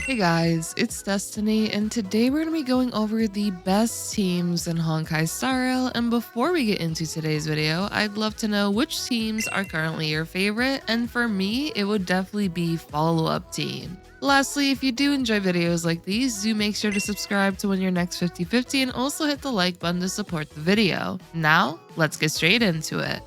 Hey guys, it's Destiny, and today we're going to be going over the best teams in Honkai Star Rail. And before we get into today's video, I'd love to know which teams are currently your favorite, and for me, it would definitely be Follow-Up Team. Lastly, if you do enjoy videos like these, do make sure to subscribe to win your next 50/50 and also hit the like button to support the video. Now, let's get straight into it.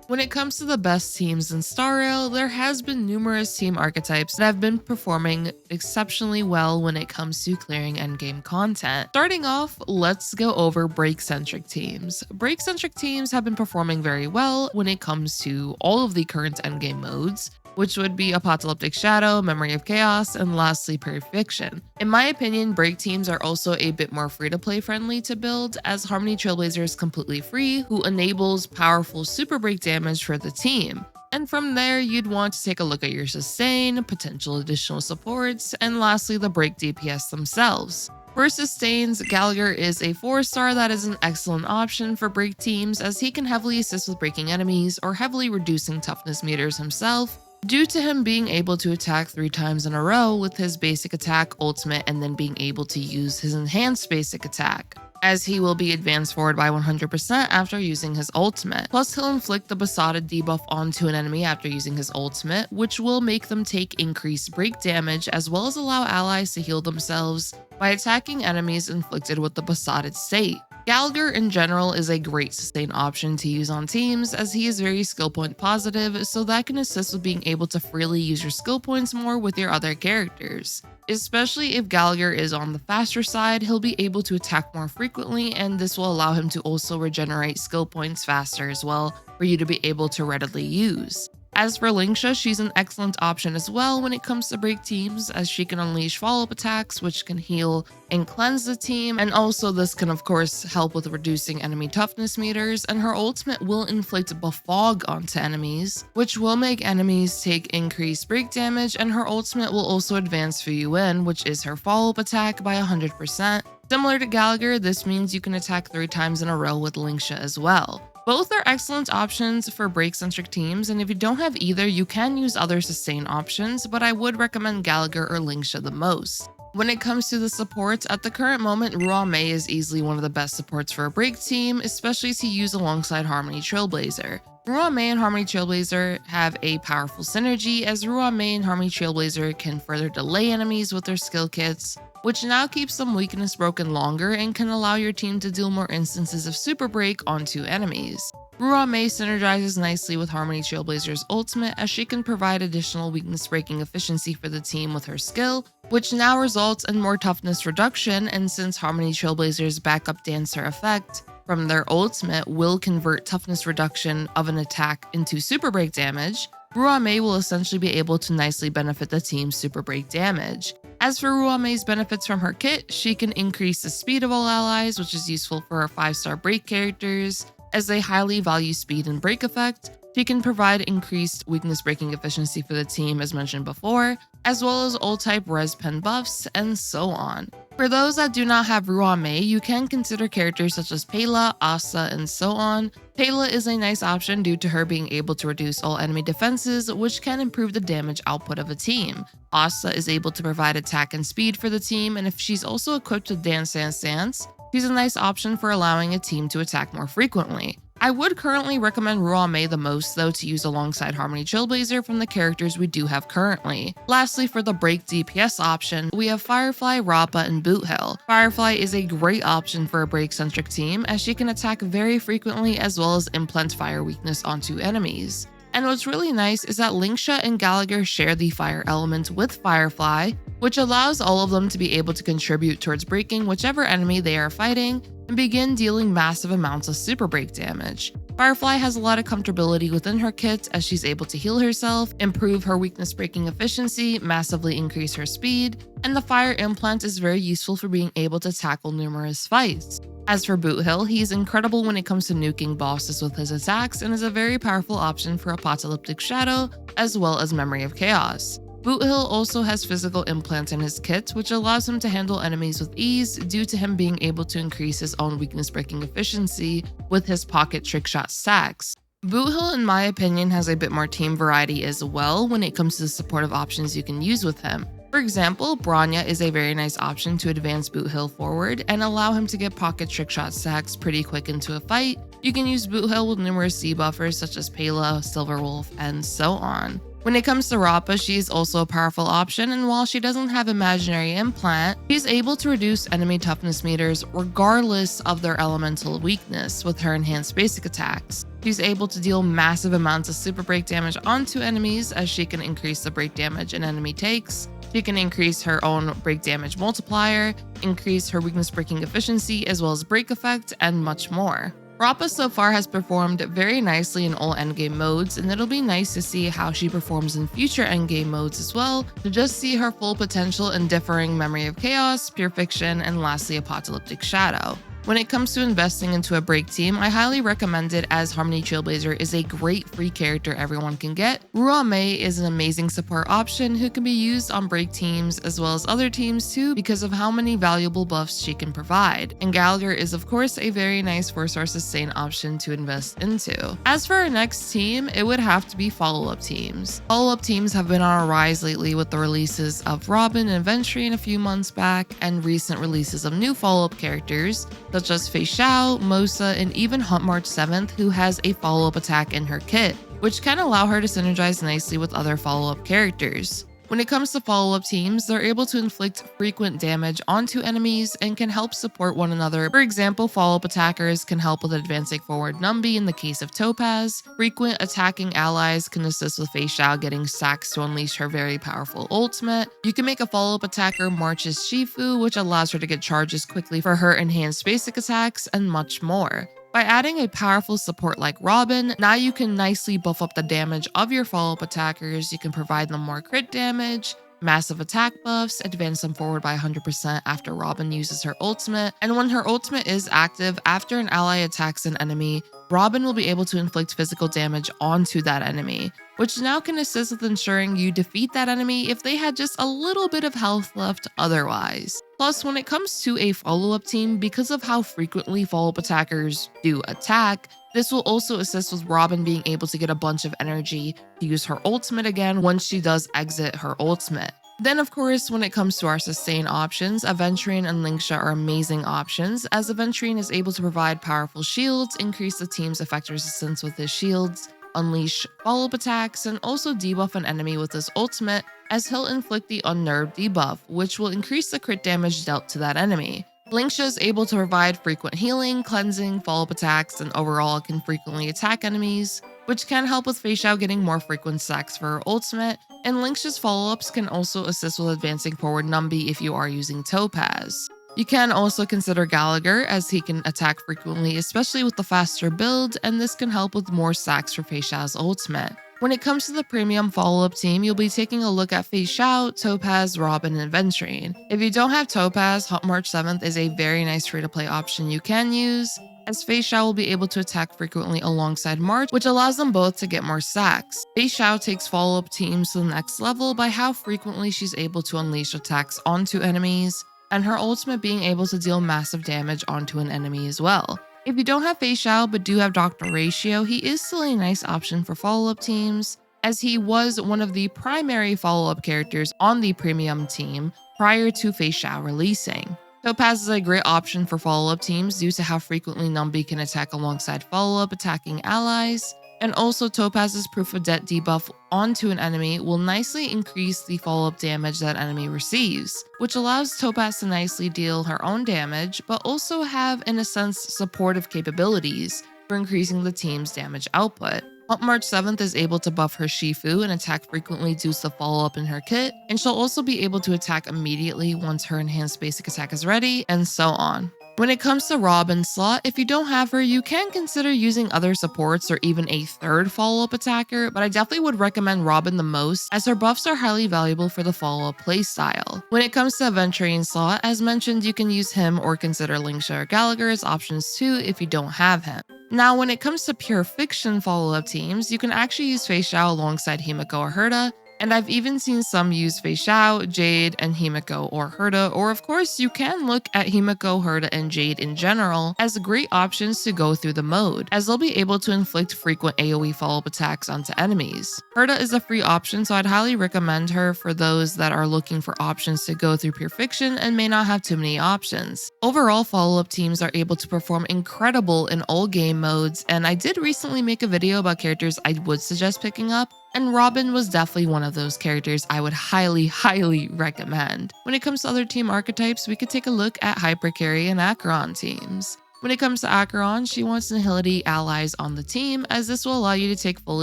When it comes to the best teams in Star Rail, there has been numerous team archetypes that have been performing exceptionally well when it comes to clearing endgame content. Starting off, let's go over break-centric teams. Break-centric teams have been performing very well when it comes to all of the current endgame modes, which would be Apocalyptic Shadow, Memory of Chaos, and lastly Purification. In my opinion, break teams are also a bit more free-to-play friendly to build, as Harmony Trailblazer is completely free, who enables powerful super break damage for the team. And from there, you'd want to take a look at your sustain, potential additional supports, and lastly the break DPS themselves. For sustains, Gallagher is a 4-star that is an excellent option for break teams, as he can heavily assist with breaking enemies or heavily reducing toughness meters himself, due to him being able to attack 3 times in a row with his basic attack, ultimate, and then being able to use his enhanced basic attack, as he will be advanced forward by 100% after using his ultimate. Plus, he'll inflict the Besotted debuff onto an enemy after using his ultimate, which will make them take increased break damage, as well as allow allies to heal themselves by attacking enemies inflicted with the Besotted state. Gallagher in general is a great sustain option to use on teams, as he is very skill point positive, so that can assist with being able to freely use your skill points more with your other characters. Especially if Gallagher is on the faster side, he'll be able to attack more frequently, and this will allow him to also regenerate skill points faster as well for you to be able to readily use. As for Lingsha, she's an excellent option as well when it comes to break teams, as she can unleash follow-up attacks which can heal and cleanse the team, and also this can of course help with reducing enemy toughness meters, and her ultimate will inflict Befog onto enemies, which will make enemies take increased break damage, and her ultimate will also advance Fugue, which is her follow-up attack, by 100%. Similar to Gallagher, this means you can attack 3 times in a row with Lingsha as well. Both are excellent options for break-centric teams, and if you don't have either, you can use other sustain options, but I would recommend Gallagher or Lingsha the most. When it comes to the supports, at the current moment, Ruan Mei is easily one of the best supports for a break team, especially to use alongside Harmony Trailblazer. Ruan Mei and Harmony Trailblazer have a powerful synergy, as Ruan Mei and Harmony Trailblazer can further delay enemies with their skill kits, which now keeps them weakness broken longer and can allow your team to deal more instances of super break onto enemies. Ruan Mei synergizes nicely with Harmony Trailblazer's ultimate, as she can provide additional weakness breaking efficiency for the team with her skill, which now results in more toughness reduction, and since Harmony Trailblazer's backup dancer effect from their ultimate will convert toughness reduction of an attack into super break damage, Ruan Mei will essentially be able to nicely benefit the team's super break damage. As for Ruan Mei's benefits from her kit, she can increase the speed of all allies, which is useful for her 5-star break characters, as they highly value speed and break effect. She can provide increased weakness breaking efficiency for the team as mentioned before, as well as all type res pen buffs, and so on. For those that do not have Ruan Mei, you can consider characters such as Pela, Asa, and so on. Pela is a nice option due to her being able to reduce all enemy defenses, which can improve the damage output of a team. Asa is able to provide attack and speed for the team, and if she's also equipped with Dance Dance Dance, she's a nice option for allowing a team to attack more frequently. I would currently recommend Ruan Mei the most though to use alongside Harmony Trailblazer from the characters we do have currently. Lastly, for the break DPS option, we have Firefly, Rappa, and Boothill. Firefly is a great option for a break-centric team, as she can attack very frequently as well as implant fire weakness onto enemies. And what's really nice is that Lingsha and Gallagher share the fire element with Firefly, which allows all of them to be able to contribute towards breaking whichever enemy they are fighting and begin dealing massive amounts of super break damage. Firefly has a lot of comfortability within her kit, as she's able to heal herself, improve her weakness breaking efficiency, massively increase her speed, and the fire implant is very useful for being able to tackle numerous fights. As for Boothill, he's incredible when it comes to nuking bosses with his attacks and is a very powerful option for Apocalyptic Shadow as well as Memory of Chaos. Boothill also has physical implants in his kit, which allows him to handle enemies with ease due to him being able to increase his own weakness breaking efficiency with his pocket trickshot stacks. Boot Hill, in my opinion, has a bit more team variety as well when it comes to the supportive options you can use with him. For example, Bronya is a very nice option to advance Boot Hill forward and allow him to get pocket trickshot stacks pretty quick into a fight. You can use Boot Hill with numerous debuffers such as Pela, Silverwolf, and so on. When it comes to Rappa, she is also a powerful option, and while she doesn't have Imaginary Implant, she is able to reduce enemy toughness meters regardless of their elemental weakness with her enhanced basic attacks. She's able to deal massive amounts of super break damage onto enemies, as she can increase the break damage an enemy takes. She can increase her own break damage multiplier, increase her weakness breaking efficiency, as well as break effect, and much more. Rappa so far has performed very nicely in all endgame modes, and it'll be nice to see how she performs in future endgame modes as well, to just see her full potential in differing Memory of Chaos, Pure Fiction, and lastly Apocalyptic Shadow. When it comes to investing into a break team, I highly recommend it, as Harmony Trailblazer is a great free character everyone can get. Ruan Mei is an amazing support option who can be used on break teams as well as other teams too, because of how many valuable buffs she can provide. And Gallagher is of course a very nice 4-star sustain option to invest into. As for our next team, it would have to be follow-up teams. Follow-up teams have been on a rise lately with the releases of Robin and Ventry a few months back, and recent releases of new follow-up characters such as Fei Xiao, Mosa, and even Hunt March 7th, who has a follow-up attack in her kit, which can allow her to synergize nicely with other follow-up characters. When it comes to follow-up teams, they're able to inflict frequent damage onto enemies and can help support one another. For example, follow-up attackers can help with advancing forward Numbi in the case of Topaz. Frequent attacking allies can assist with Fei Xiao getting stacks to unleash her very powerful ultimate. You can make a follow-up attacker March as Shifu, which allows her to get charges quickly for her enhanced basic attacks, and much more. By adding a powerful support like Robin, now you can nicely buff up the damage of your follow-up attackers. You can provide them more crit damage, massive attack buffs, advance them forward by 100% after Robin uses her ultimate, and when her ultimate is active, after an ally attacks an enemy, Robin will be able to inflict physical damage onto that enemy, which now can assist with ensuring you defeat that enemy if they had just a little bit of health left otherwise. Plus, when it comes to a follow-up team, because of how frequently follow-up attackers do attack, this will also assist with Robin being able to get a bunch of energy to use her ultimate again once she does exit her ultimate. Then of course, when it comes to our sustain options, Aventurine and Linksha are amazing options, as Aventurine is able to provide powerful shields, increase the team's effect resistance with his shields, unleash follow-up attacks, and also debuff an enemy with his ultimate, as he'll inflict the Unnerved debuff, which will increase the crit damage dealt to that enemy. Linksha is able to provide frequent healing, cleansing, follow-up attacks, and overall can frequently attack enemies, which can help with Fei Xiao getting more frequent stacks for her ultimate, and Linksha's follow-ups can also assist with advancing forward Numbi if you are using Topaz. You can also consider Gallagher, as he can attack frequently, especially with the faster build, and this can help with more stacks for Fei Xiao's ultimate. When it comes to the premium follow-up team, you'll be taking a look at Fei Xiao, Topaz, Robin, and Aventurine. If you don't have Topaz, Hunt March 7th is a very nice free-to-play option you can use, as Fei Xiao will be able to attack frequently alongside March, which allows them both to get more stacks. Fei Xiao takes follow-up teams to the next level by how frequently she's able to unleash attacks onto enemies, and her ultimate being able to deal massive damage onto an enemy as well. If you don't have Fei Xiao but do have Dr. Ratio, he is still a nice option for follow-up teams, as he was one of the primary follow-up characters on the premium team prior to Fei Xiao releasing. Topaz is a great option for follow-up teams due to how frequently Numbi can attack alongside follow-up attacking allies, and also Topaz's Proof of Debt debuff onto an enemy will nicely increase the follow-up damage that enemy receives, which allows Topaz to nicely deal her own damage, but also have, in a sense, supportive capabilities for increasing the team's damage output. Hunt March 7th is able to buff her Shifu and attack frequently due to the follow-up in her kit, and she'll also be able to attack immediately once her enhanced basic attack is ready, and so on. When it comes to Robin's slot, if you don't have her, you can consider using other supports or even a third follow-up attacker, but I definitely would recommend Robin the most, as her buffs are highly valuable for the follow-up playstyle. When it comes to Aventurine's slot, as mentioned, you can use him or consider Linksha or Gallagher as options too if you don't have him. Now, when it comes to pure fiction follow-up teams, you can actually use Fei Xiao alongside Himiko or Herta, And I've even seen some use Fei Xiao, Jade, and Himiko or Herta, or of course you can look at Himiko, Herta, and Jade in general as great options to go through the mode, as they'll be able to inflict frequent AoE follow-up attacks onto enemies. Herta is a free option, so I'd highly recommend her for those that are looking for options to go through Pure Fiction and may not have too many options. Overall, follow-up teams are able to perform incredible in all game modes, and I did recently make a video about characters I would suggest picking up, and Robin was definitely one of those characters I would highly recommend. When it comes to other team archetypes, we could take a look at Hypercarry and Acheron teams. When it comes to Acheron, she wants Nihility allies on the team, as this will allow you to take full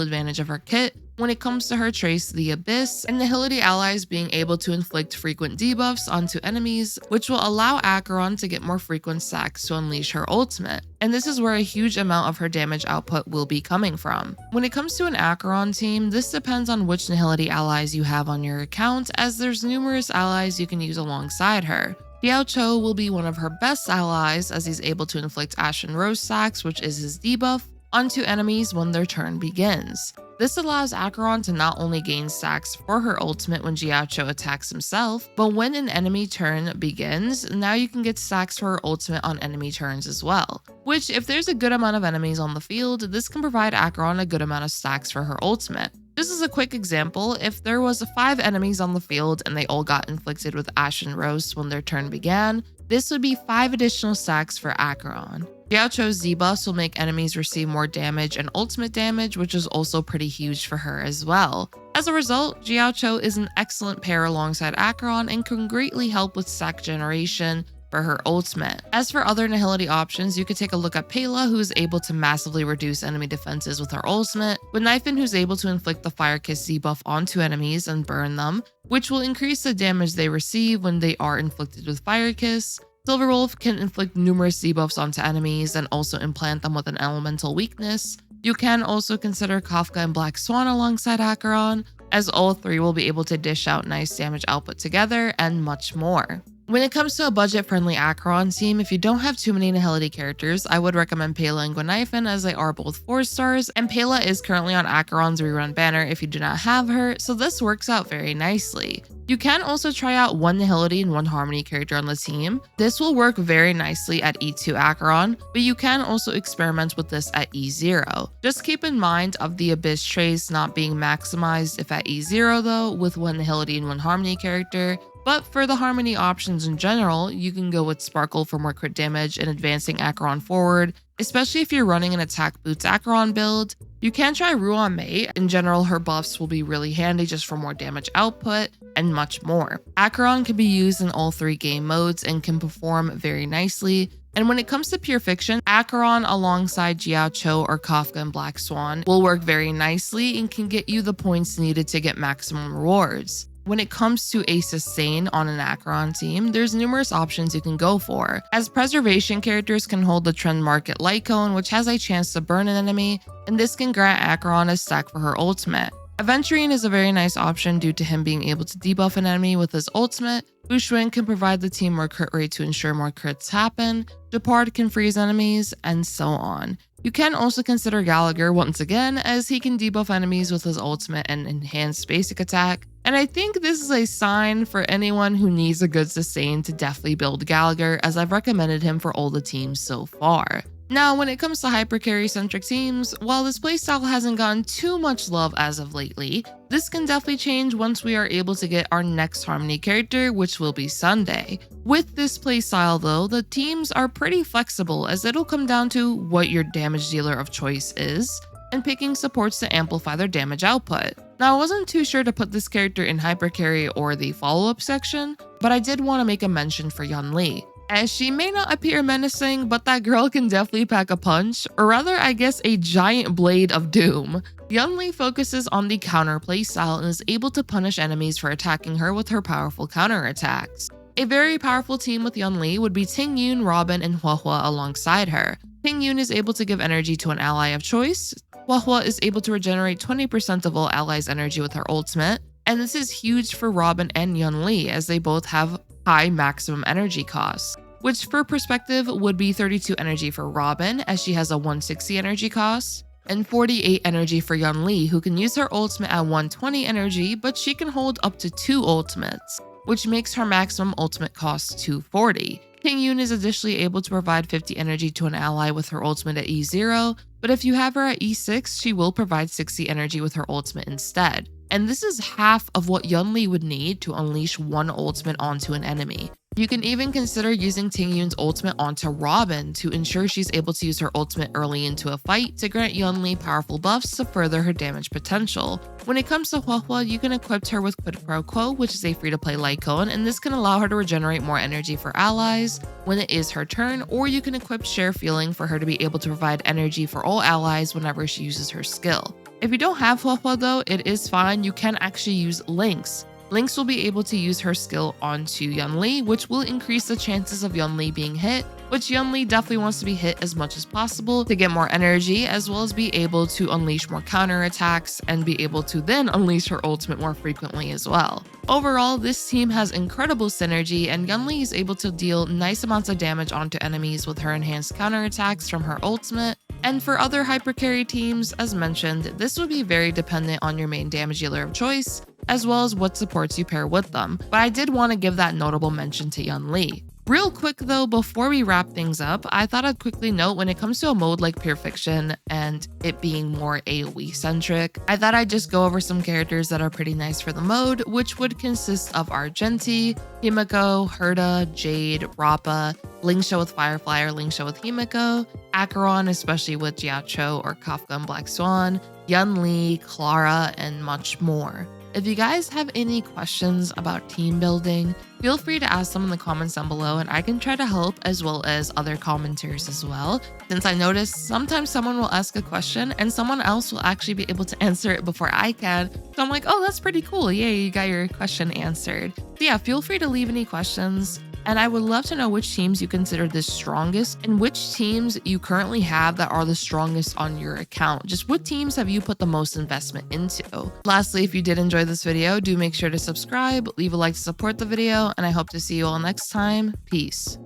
advantage of her kit. When it comes to her trace, the Abyss, and Nihility allies being able to inflict frequent debuffs onto enemies, which will allow Acheron to get more frequent stacks to unleash her ultimate. And this is where a huge amount of her damage output will be coming from. When it comes to an Acheron team, this depends on which Nihility allies you have on your account, as there's numerous allies you can use alongside her. Xiao Cho will be one of her best allies, as he's able to inflict Ashen Rose stacks, which is his debuff, onto enemies when their turn begins. This allows Acheron to not only gain stacks for her ultimate when Xiao Cho attacks himself, but when an enemy turn begins, now you can get stacks for her ultimate on enemy turns as well. Which, if there's a good amount of enemies on the field, this can provide Acheron a good amount of stacks for her ultimate. Just as a quick example, if there was 5 enemies on the field and they all got inflicted with Ashen Rose when their turn began, this would be 5 additional stacks for Acheron. Xiao Cho's debuffs will make enemies receive more damage and ultimate damage, which is also pretty huge for her as well. As a result, Xiao Cho is an excellent pair alongside Acheron and can greatly help with stack generation for her ultimate. As for other Nihility options, you could take a look at Pela, who is able to massively reduce enemy defenses with her ultimate, with Knifin, who's able to inflict the Fire Kiss debuff onto enemies and burn them, which will increase the damage they receive when they are inflicted with Fire Kiss. Silverwolf can inflict numerous debuffs onto enemies and also implant them with an elemental weakness. You can also consider Kafka and Black Swan alongside Acheron, as all 3 will be able to dish out nice damage output together, and much more. When it comes to a budget-friendly Acheron team, if you don't have too many Nihility characters, I would recommend Pela and Gwenaifen, as they are both 4 stars, and Pela is currently on Acheron's rerun banner if you do not have her, so this works out very nicely. You can also try out 1 Nihility and 1 Harmony character on the team. This will work very nicely at E2 Acheron, but you can also experiment with this at E0. Just keep in mind of the Abyss trace not being maximized if at E0 though, with 1 Nihility and 1 Harmony character. But for the Harmony options in general, you can go with Sparkle for more crit damage and advancing Acheron forward, especially if you're running an attack boots Acheron build. You can try Ruan Mei. In general, her buffs will be really handy just for more damage output and much more. Acheron can be used in all 3 game modes and can perform very nicely. And when it comes to Pure Fiction, Acheron alongside Xiao Cho or Kafka and Black Swan will work very nicely and can get you the points needed to get maximum rewards. When it comes to a sustain on an Acheron team, there's numerous options you can go for, as preservation characters can hold the Trend Market Light Cone, which has a chance to burn an enemy, and this can grant Acheron a stack for her ultimate. Aventurine is a very nice option due to him being able to debuff an enemy with his ultimate. Bushwing can provide the team more crit rate to ensure more crits happen. Depard can freeze enemies, and so on. You can also consider Gallagher once again, as he can debuff enemies with his ultimate and enhanced basic attack. And I think this is a sign for anyone who needs a good sustain to definitely build Gallagher, as I've recommended him for all the teams so far. Now, when it comes to hypercarry-centric teams, while this playstyle hasn't gotten too much love as of lately, this can definitely change once we are able to get our next Harmony character, which will be Sunday. With this playstyle though, the teams are pretty flexible, as it'll come down to what your damage dealer of choice is, and picking supports to amplify their damage output. Now, I wasn't too sure to put this character in hypercarry or the follow-up section, but I did want to make a mention for Yunli, as she may not appear menacing, but that girl can definitely pack a punch, or rather I guess a giant blade of doom. Yunli focuses on the counter playstyle and is able to punish enemies for attacking her with her powerful counterattacks. A very powerful team with Yunli would be Tingyun, Robin, and Huahua alongside her. Tingyun is able to give energy to an ally of choice. Huahua is able to regenerate 20% of all allies' energy with her ultimate, and this is huge for Robin and Yunli, as they both have high maximum energy costs, which for perspective would be 32 energy for Robin, as she has a 160 energy cost, and 48 energy for Yunli, who can use her ultimate at 120 energy, but she can hold up to 2 ultimates, which makes her maximum ultimate cost 240. Ting Yun is additionally able to provide 50 energy to an ally with her ultimate at E0, but if you have her at E6, she will provide 60 energy with her ultimate instead. And this is half of what Yunli would need to unleash one ultimate onto an enemy. You can even consider using Ting Yun's ultimate onto Robin to ensure she's able to use her ultimate early into a fight to grant Yunli powerful buffs to further her damage potential. When it comes to Huohuo, you can equip her with Quid Pro Quo, which is a free-to-play Lycone, and this can allow her to regenerate more energy for allies when it is her turn, or you can equip Share Feeling for her to be able to provide energy for all allies whenever she uses her skill. If you don't have Huohuo though, it is fine, you can actually use Lynx. Lynx will be able to use her skill onto Yunli, which will increase the chances of Yunli being hit, which Yunli definitely wants to be hit as much as possible to get more energy, as well as be able to unleash more counterattacks and be able to then unleash her ultimate more frequently as well. Overall, this team has incredible synergy, and Yunli is able to deal nice amounts of damage onto enemies with her enhanced counterattacks from her ultimate. And for other hypercarry teams, as mentioned, this would be very dependent on your main damage dealer of choice, as well as what supports you pair with them, but I did want to give that notable mention to Yunli. Real quick though, before we wrap things up, I thought I'd quickly note when it comes to a mode like Pure Fiction and it being more AoE centric, I thought I'd just go over some characters that are pretty nice for the mode, which would consist of Argenti, Himiko, Herta, Jade, Rappa, Lingsha with Firefly or Lingsha with Himiko, Acheron, especially with Jiacho or Kafka and Black Swan, Yunli, Clara, and much more. If you guys have any questions about team building, feel free to ask them in the comments down below and I can try to help, as well as other commenters as well, since I noticed sometimes someone will ask a question and someone else will actually be able to answer it before I can. So I'm like, oh, that's pretty cool. Yay, you got your question answered. So yeah, feel free to leave any questions. And I would love to know which teams you consider the strongest and which teams you currently have that are the strongest on your account. Just what teams have you put the most investment into? Lastly, if you did enjoy this video, do make sure to subscribe, leave a like to support the video, and I hope to see you all next time. Peace.